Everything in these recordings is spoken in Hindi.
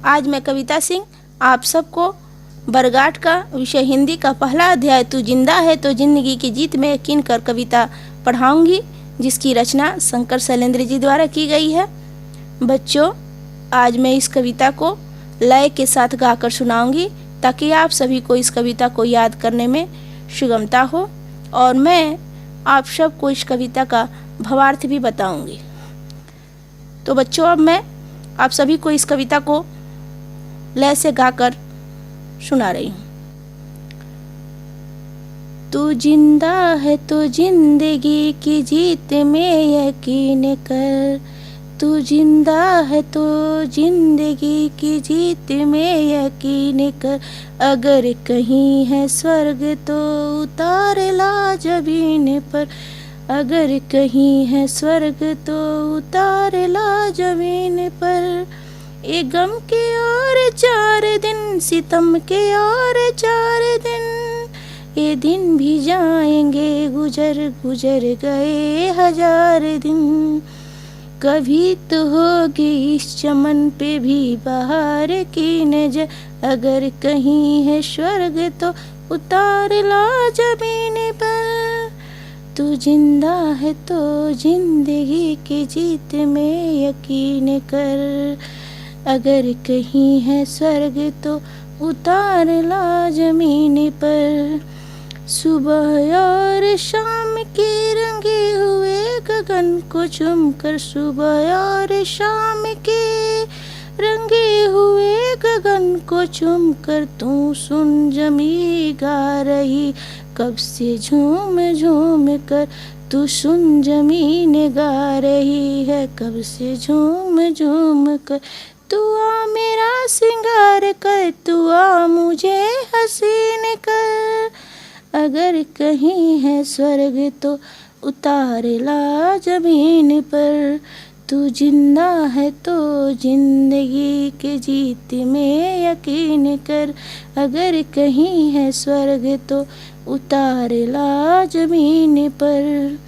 आज मैं कविता सिंह आप सबको बरगाट का विषय हिंदी का पहला अध्याय तू जिंदा है तो जिंदगी की जीत में यकीन कर कविता पढ़ाऊंगी, जिसकी रचना शंकर शैलेंद्र जी द्वारा की गई है। बच्चों, आज मैं इस कविता को लय के साथ गाकर सुनाऊंगी ताकि आप सभी को इस कविता को याद करने में सुगमता हो, और मैं आप सबको इस कविता का भावार्थ भी बताऊंगी। तो बच्चों, अब मैं आप सभी को इस कविता को लय से गाकर सुना रही हूँ। तू जिंदा है तो जिंदगी की जीत में यकीन कर, तू जिंदा है तो जिंदगी की जीत में यकीन कर, अगर कहीं है स्वर्ग तो उतार ला जमीन पर, अगर कहीं है स्वर्ग तो उतार ला जमीन पर। ये गम के और 4 दिन, सितम के और 4 दिन, ये दिन भी जाएंगे गुजर गुजर गए 1000 दिन। कभी तो होगी इस चमन पे भी बहार की नजर, अगर कहीं है स्वर्ग तो उतार ला जमीन पर। तू जिंदा है तो जिंदगी की जीत में यकीन कर, अगर कहीं है स्वर्ग तो उतार ला जमीन पर। सुबह और शाम के रंगे हुए गगन को चूमकर, सुबह और शाम के रंगे हुए गगन को चूमकर, तू सुन जमी गा रही कब से झूम झूम कर, तू सुन जमीन गा रही है कब से झूम झूम कर। तू आ मेरा सिंगार कर, तू आ मुझे हसीन कर, अगर कहीं है स्वर्ग तो उतार ला जमीन पर। तू जिंदा है तो जिंदगी के जीत में यकीन कर, अगर कहीं है स्वर्ग तो उतार ला जमीन पर।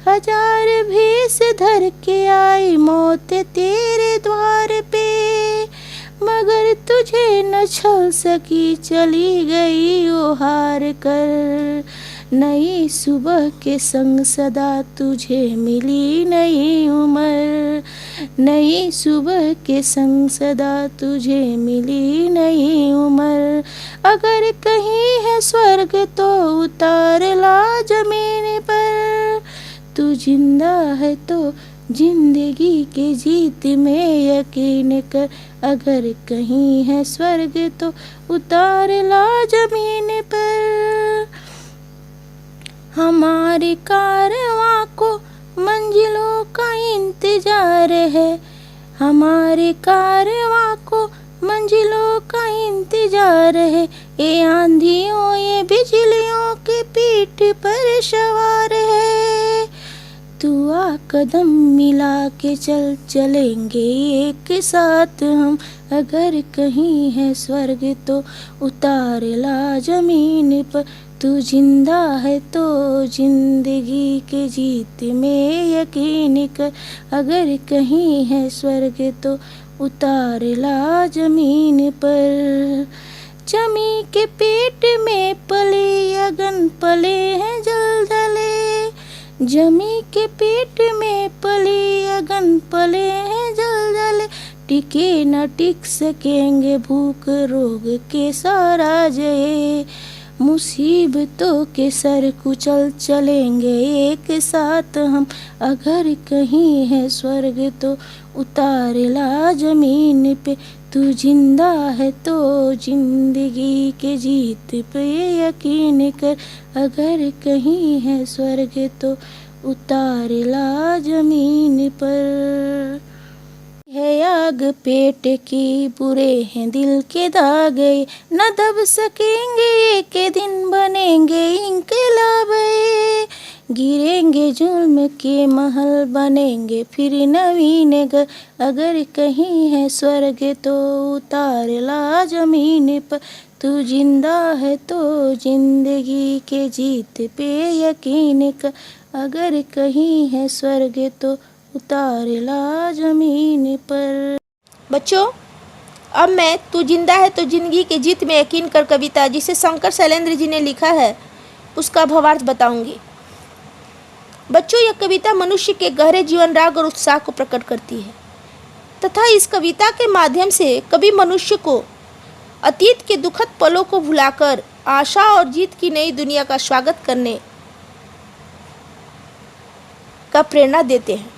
1000 भेष धर के आई मौत तेरे द्वार पे, मगर तुझे न छल सकी चली गई वो हार कर। नई सुबह के संग सदा तुझे मिली नई उम्र, नई सुबह के संग सदा तुझे मिली नई उम्र, अगर कहीं है स्वर्ग तो उतार ला जमीन पर। तू जिंदा है तो जिंदगी की जीत में यकीन कर, अगर कहीं है स्वर्ग तो उतार ला जमीन पर। हमारे कारवां को मंजिलों का इंतजार है, हमारे कारवां को मंजिलों का इंतजार है, ये आंधियों ये बिजलियों के पीठ पर सवार है। तू आ कदम मिला के चल, चलेंगे एक साथ हम, अगर कहीं है स्वर्ग तो उतार ला जमीन पर। तू जिंदा है तो जिंदगी के जीत में यकीन कर, अगर कहीं है स्वर्ग तो उतार ला जमीन पर। जमी के पेट में पले अगन पले हैं जलजले, जमी के पेट में पले अगन पले हैं जलजले, टिके न टिक सकेंगे भूख रोग के साराजए, मुसीबतों के सर कुचल चलेंगे एक साथ हम, अगर कहीं है स्वर्ग तो उतार ला जमीन पे। तू जिंदा है तो जिंदगी के जीत पे यकीन कर, अगर कहीं है स्वर्ग तो उतार ला जमीन पर। है आग पेट की बुरे हैं दिल के दागे, न दब सकेंगे एक दिन बनेंगे इंकलाब, गिरेंगे जुल्म के महल बनेंगे फिर नवीन घर, अगर कहीं है स्वर्ग तो उतार ला जमीन पर। तू जिंदा है तो जिंदगी के जीत पे यकीन कर, अगर कहीं है स्वर्ग तो उतार ला जमीन पर। बच्चों, अब मैं तू जिंदा है तो जिंदगी की जीत में यकीन कर कविता जिसे शंकर शैलेंद्र जी ने लिखा है उसका भावार्थ बताऊंगी। बच्चों, यह कविता मनुष्य के गहरे जीवन राग और उत्साह को प्रकट करती है तथा इस कविता के माध्यम से कवि मनुष्य को अतीत के दुखद पलों को भुलाकर आशा और जीत की नई दुनिया का स्वागत करने का प्रेरणा देते हैं।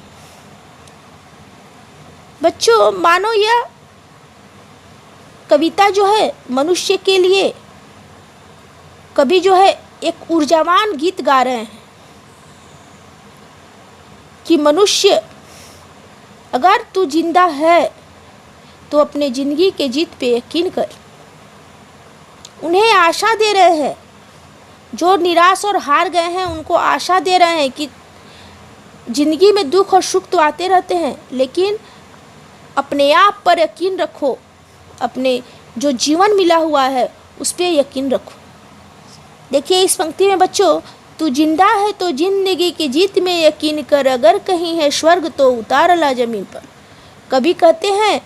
बच्चों, मानो यह कविता जो है मनुष्य के लिए कवि जो है एक ऊर्जावान गीत गा रहे हैं कि मनुष्य, अगर तू जिंदा है तो अपने जिंदगी के जीत पे यकीन कर। उन्हें आशा दे रहे हैं, जो निराश और हार गए हैं उनको आशा दे रहे हैं कि जिंदगी में दुख और सुख तो आते रहते हैं, लेकिन अपने आप पर यकीन रखो, अपने जो जीवन मिला हुआ है उस पर यकीन रखो। देखिए इस पंक्ति में बच्चों, तू जिंदा है तो जिंदगी की जीत में यकीन कर, अगर कहीं है स्वर्ग तो उतार ला जमीन पर। कवि कहते हैं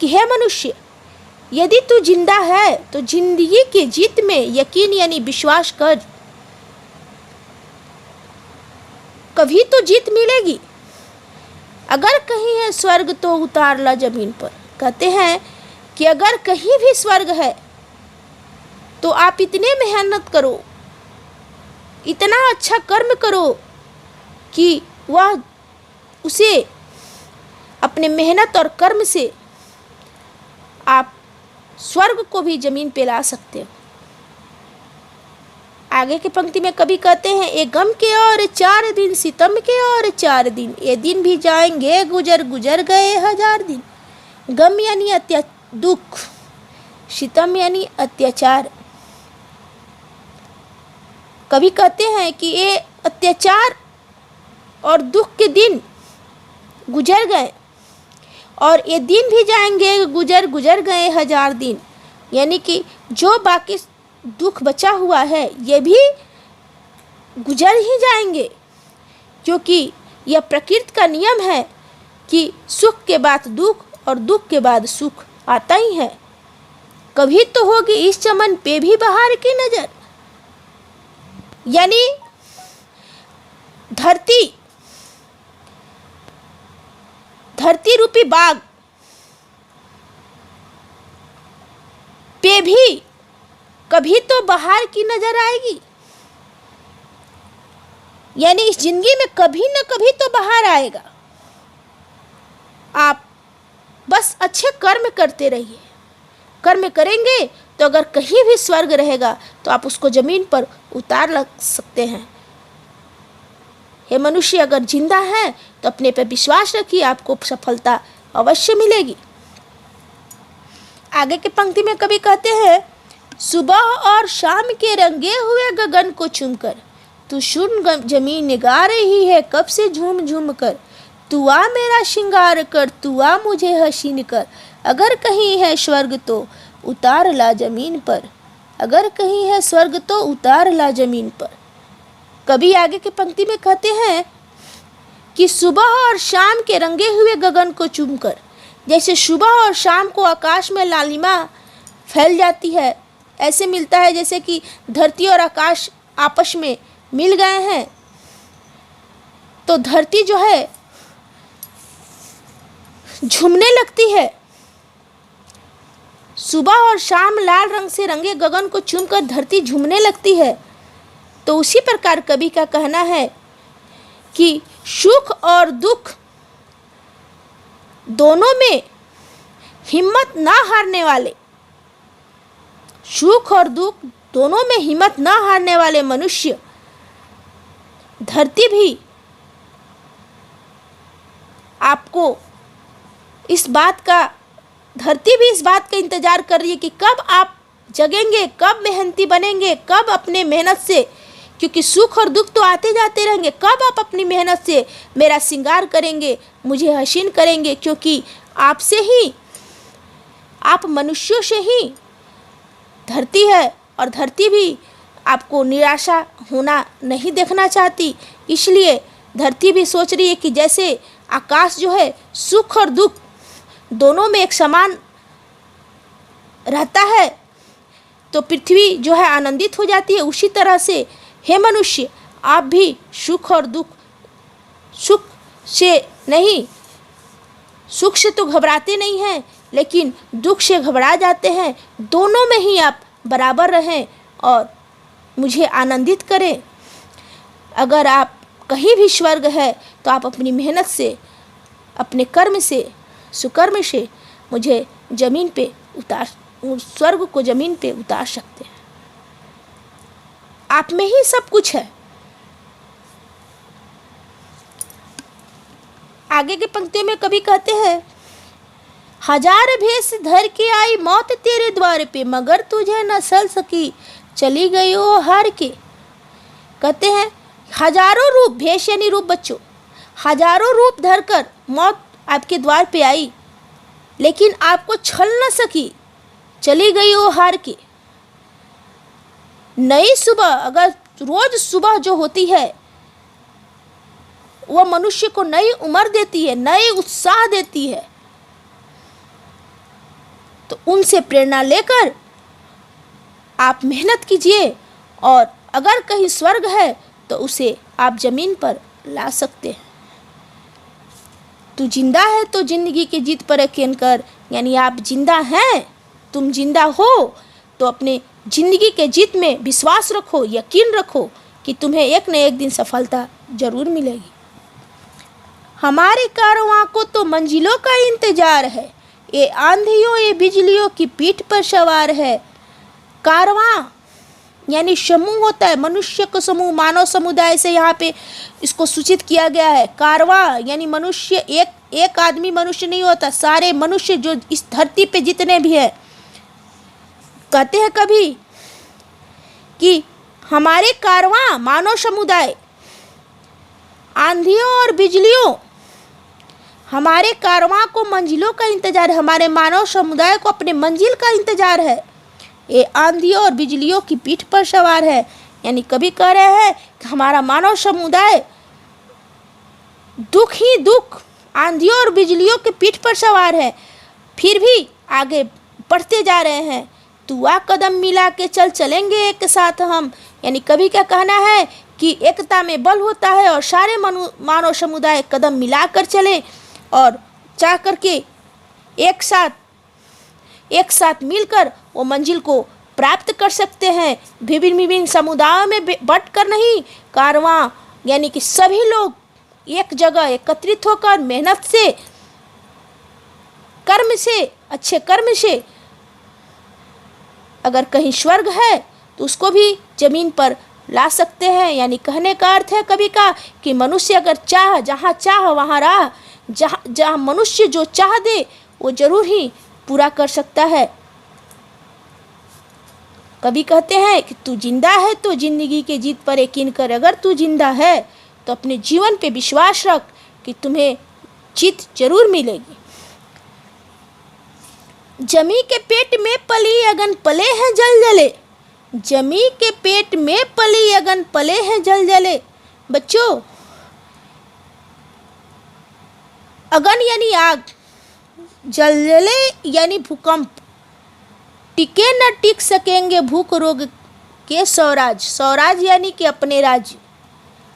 कि हे मनुष्य, यदि तू जिंदा है तो जिंदगी की जीत में यकीन यानी विश्वास कर, कभी तो जीत मिलेगी। अगर कहीं है स्वर्ग तो उतार ला जमीन पर। कहते हैं कि अगर कहीं भी स्वर्ग है तो आप इतने मेहनत करो, इतना अच्छा कर्म करो कि वह उसे अपने मेहनत और कर्म से आप स्वर्ग को भी जमीन पे ला सकते हो। आगे की पंक्ति में कवि कहते हैं, ए गम के और 4 दिन, सितम के और 4 दिन, ये दिन भी जाएंगे गुजर गुजर गए 1000 दिन। गम यानी दुख, सितम यानी अत्याचार। कवि कहते हैं कि ये अत्याचार और दुख के दिन गुजर गए और ये दिन भी जाएंगे गुजर गुजर गए 1000 दिन, यानी कि जो बाकी दुख बचा हुआ है ये भी गुजर ही जाएंगे, क्योंकि यह प्रकृति का नियम है कि सुख के बाद दुख और दुख के बाद सुख आता ही है। कभी तो होगी इस चमन पे भी बहार की नजर, यानी धरती रूपी बाग पे भी कभी तो बहार की नजर आएगी, यानी इस जिंदगी में कभी न कभी तो बहार आएगा। आप बस अच्छे कर्म करते रहिए, कर्म करेंगे तो अगर कहीं भी स्वर्ग रहेगा तो आप उसको जमीन पर उतार ला सकते हैं। हे मनुष्य, अगर जिंदा है तो अपने पर विश्वास रखिए, आपको सफलता अवश्य मिलेगी। आगे की पंक्ति में कवि कहते हैं, सुबह और शाम के रंगे हुए गगन को चूमकर तू सुन जमीन गा रही है कब से झूम झूम कर। तू आ मेरा श्रृंगार कर, तू आ मुझे हसीन कर, अगर कहीं है स्वर्ग तो उतार ला जमीन पर। अगर कहीं है स्वर्ग तो उतार ला जमीन पर। कभी आगे की पंक्ति में कहते हैं कि सुबह और शाम के रंगे हुए गगन को चूमकर, जैसे सुबह और शाम को आकाश में लालिमा फैल जाती है, ऐसे मिलता है जैसे कि धरती और आकाश आपस में मिल गए हैं, तो धरती जो है झूमने लगती है। सुबह और शाम लाल रंग से रंगे गगन को चूमकर धरती झूमने लगती है। तो उसी प्रकार कवि का कहना है कि सुख और दुख दोनों में हिम्मत ना हारने वाले, सुख और दुख दोनों में हिम्मत ना हारने वाले मनुष्य, धरती भी आपको इस बात का इंतजार कर रही है कि कब आप जगेंगे, कब मेहनती बनेंगे, कब अपने मेहनत से, क्योंकि सुख और दुख तो आते जाते रहेंगे, कब आप अपनी मेहनत से मेरा श्रृंगार करेंगे, मुझे हसीन करेंगे, क्योंकि आपसे ही, आप मनुष्यों से ही धरती है और धरती भी आपको निराशा होना नहीं देखना चाहती। इसलिए धरती भी सोच रही है कि जैसे आकाश जो है सुख और दुख दोनों में एक समान रहता है तो पृथ्वी जो है आनंदित हो जाती है। उसी तरह से हे मनुष्य, आप भी सुख और दुख, सुख से नहीं, सुख से तो घबराते नहीं हैं लेकिन दुख से घबरा जाते हैं। दोनों में ही आप बराबर रहें और मुझे आनंदित करें। अगर आप कहीं भी स्वर्ग है तो आप अपनी मेहनत से, अपने कर्म से, सुकर्म से मुझे ज़मीन पे उतार, स्वर्ग को ज़मीन पे उतार सकते हैं। आप में ही सब कुछ है। आगे के पंक्तियों में कवि कहते हैं, हजार भेष धर के आई मौत तेरे द्वार पे, मगर तुझे न सल सकी चली गई वो हार के। कहते हैं हजारों रूप, भेष यानी रूप बच्चों, हजारों रूप धरकर मौत आपके द्वार पे आई लेकिन आपको छल न सकी, चली गई वो हार के। नई सुबह, अगर रोज सुबह जो होती है वह मनुष्य को नई उम्र देती है, नई उत्साह देती है, तो उनसे प्रेरणा लेकर आप मेहनत कीजिए और अगर कहीं स्वर्ग है तो उसे आप जमीन पर ला सकते हैं। तू जिंदा है तो जिंदगी की जीत पर यकीन कर, यानी आप जिंदा हैं, तुम जिंदा हो तो अपने जिंदगी के जीत में विश्वास रखो, यकीन रखो कि तुम्हें एक न एक दिन सफलता जरूर मिलेगी। हमारे कारवां को तो मंजिलों का इंतजार है, ये आंधियों ये बिजलियों की पीठ पर सवार है। कारवां यानी समूह होता है, मनुष्य का समूह, मानव समुदाय से यहाँ पे इसको सूचित किया गया है। कारवां यानी मनुष्य, एक आदमी मनुष्य नहीं होता, सारे मनुष्य जो इस धरती पे जितने भी हैं। कहते हैं कभी कि हमारे कारवां मानव समुदाय, आंधियों और बिजलियों, हमारे कारवां को मंजिलों का इंतजार है, हमारे मानव समुदाय को अपने मंजिल का इंतजार है। ये आंधियों और बिजलियों की पीठ पर सवार है, यानी कभी कह रहे हैं कि हमारा मानव समुदाय दुख ही दुख, आंधियों और बिजलियों के पीठ पर सवार है, फिर भी आगे बढ़ते जा रहे हैं। तू आ कदम मिला के चल, चलेंगे एक साथ हम, यानी कभी क्या कहना है कि एकता में बल होता है और सारे मानव समुदाय कदम मिलाकर चले और चाह करके एक साथ मिलकर वो मंजिल को प्राप्त कर सकते हैं। विभिन्न विभिन्न समुदायों में बट कर नहीं, कारवां यानी कि सभी लोग एक जगह एकत्रित होकर मेहनत से, कर्म से, अच्छे कर्म से अगर कहीं स्वर्ग है तो उसको भी जमीन पर ला सकते हैं। यानी कहने का अर्थ है कवि का कि मनुष्य अगर चाह, जहाँ चाह वहाँ राह, जहाँ मनुष्य जो चाह दे वो जरूर ही पूरा कर सकता है। कवि कहते हैं कि तू जिंदा है तो जिंदगी के जीत पर यकीन कर, अगर तू जिंदा है तो अपने जीवन पे विश्वास रख कि तुम्हें जीत जरूर मिलेगी। जमी के पेट में पली अगन पले हैं जल जले, जमी के पेट में पली अगन पले हैं जल जले। बच्चों, अगन यानी आग, जलजले यानी भूकंप, टिके न टिक सकेंगे भूख रोग के स्वराज, स्वराज यानी कि अपने राज्य।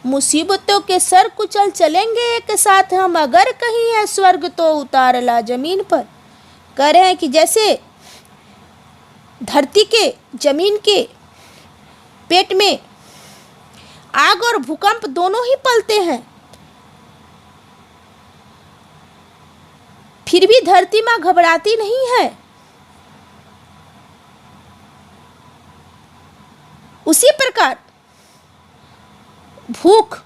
मुसीबतों के सर कुचल चलेंगे एक साथ हम, अगर कहीं है स्वर्ग तो उतार ला जमीन पर। कह रहे हैं कि जैसे धरती के, जमीन के पेट में आग और भूकंप दोनों ही पलते हैं, फिर भी धरती माँ घबराती नहीं है। उसी प्रकार भूख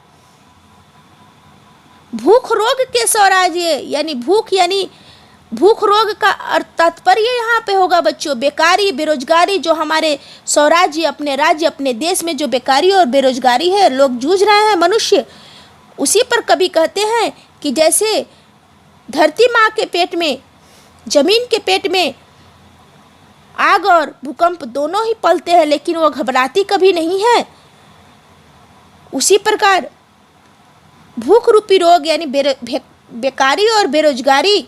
रोग के स्वराज्य, यानी भूख रोग का तात्पर्य यहाँ पे होगा बच्चों बेकारी, बेरोजगारी, जो हमारे स्वराज्य, अपने राज्य, अपने देश में जो बेकारी और बेरोजगारी है, लोग जूझ रहे हैं मनुष्य। उसी पर कवि कहते हैं कि जैसे धरती माँ के पेट में, जमीन के पेट में आग और भूकंप दोनों ही पलते हैं लेकिन वो घबराती कभी नहीं है, उसी प्रकार भूख रूपी रोग यानी बेकारी और बेरोजगारी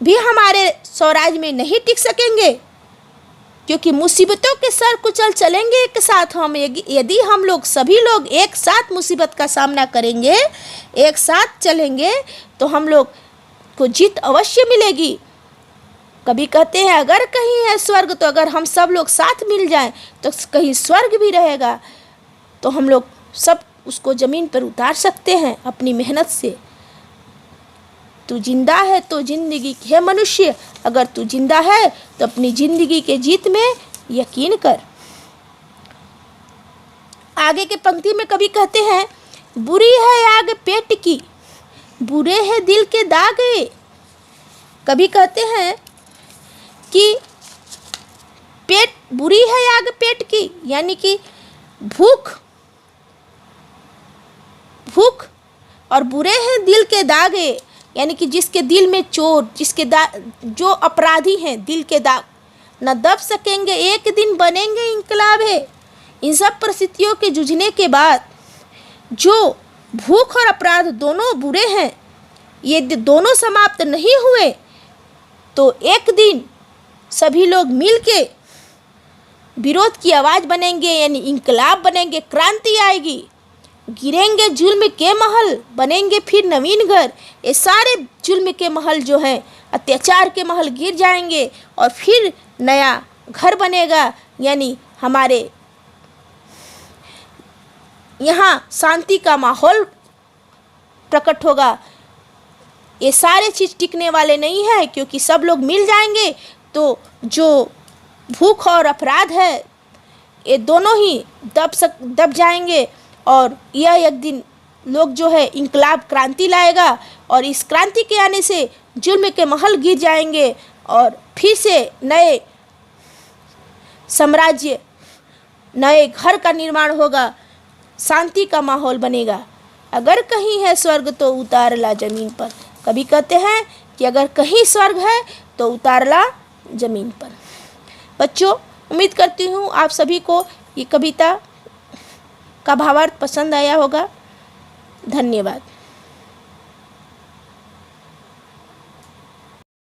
भी हमारे स्वराज में नहीं टिक सकेंगे, क्योंकि मुसीबतों के सर कुचल चलेंगे एक साथ हम। यदि हम लोग सभी लोग एक साथ मुसीबत का सामना करेंगे, एक साथ चलेंगे, तो हम लोग को जीत अवश्य मिलेगी। कभी कहते हैं अगर कहीं है स्वर्ग, तो अगर हम सब लोग साथ मिल जाएं तो कहीं स्वर्ग भी रहेगा। तो हम लोग सब उसको ज़मीन पर उतार सकते हैं अपनी मेहनत से। तू जिंदा है तो जिंदगी है मनुष्य, अगर तू जिंदा है तो अपनी जिंदगी के जीत में यकीन कर। आगे के पंक्ति में कभी कहते हैं, बुरी है आग पेट की, बुरे है दिल के दागे। कभी कहते हैं कि पेट बुरी है आग पेट की, यानी कि भूख और बुरे हैं दिल के दागे, यानी कि जिसके दिल में चोट, जो अपराधी हैं दिल के दाग न दब सकेंगे, एक दिन बनेंगे इंकलाब है। इन सब परिस्थितियों के जूझने के बाद जो भूख और अपराध दोनों बुरे हैं, ये दोनों समाप्त नहीं हुए तो एक दिन सभी लोग मिलके विरोध की आवाज़ बनेंगे, यानी इंकलाब बनेंगे, क्रांति आएगी। गिरेंगे जुल्म के महल, बनेंगे फिर नवीन घर। ये सारे जुल्म के महल जो हैं, अत्याचार के महल गिर जाएंगे और फिर नया घर बनेगा, यानी हमारे यहाँ शांति का माहौल प्रकट होगा। ये सारे चीज़ टिकने वाले नहीं हैं, क्योंकि सब लोग मिल जाएंगे तो जो भूख और अपराध है ये दोनों ही दब जाएंगे, और यह एक दिन लोग जो है इंकलाब क्रांति लाएगा, और इस क्रांति के आने से जुल्म के महल गिर जाएंगे और फिर से नए साम्राज्य, नए घर का निर्माण होगा, शांति का माहौल बनेगा। अगर कहीं है स्वर्ग तो उतार ला ज़मीन पर। कभी कहते हैं कि अगर कहीं स्वर्ग है तो उतार ला ज़मीन पर। बच्चों, उम्मीद करती हूँ आप सभी को ये कविता का भावार्थ पसंद आया होगा। धन्यवाद।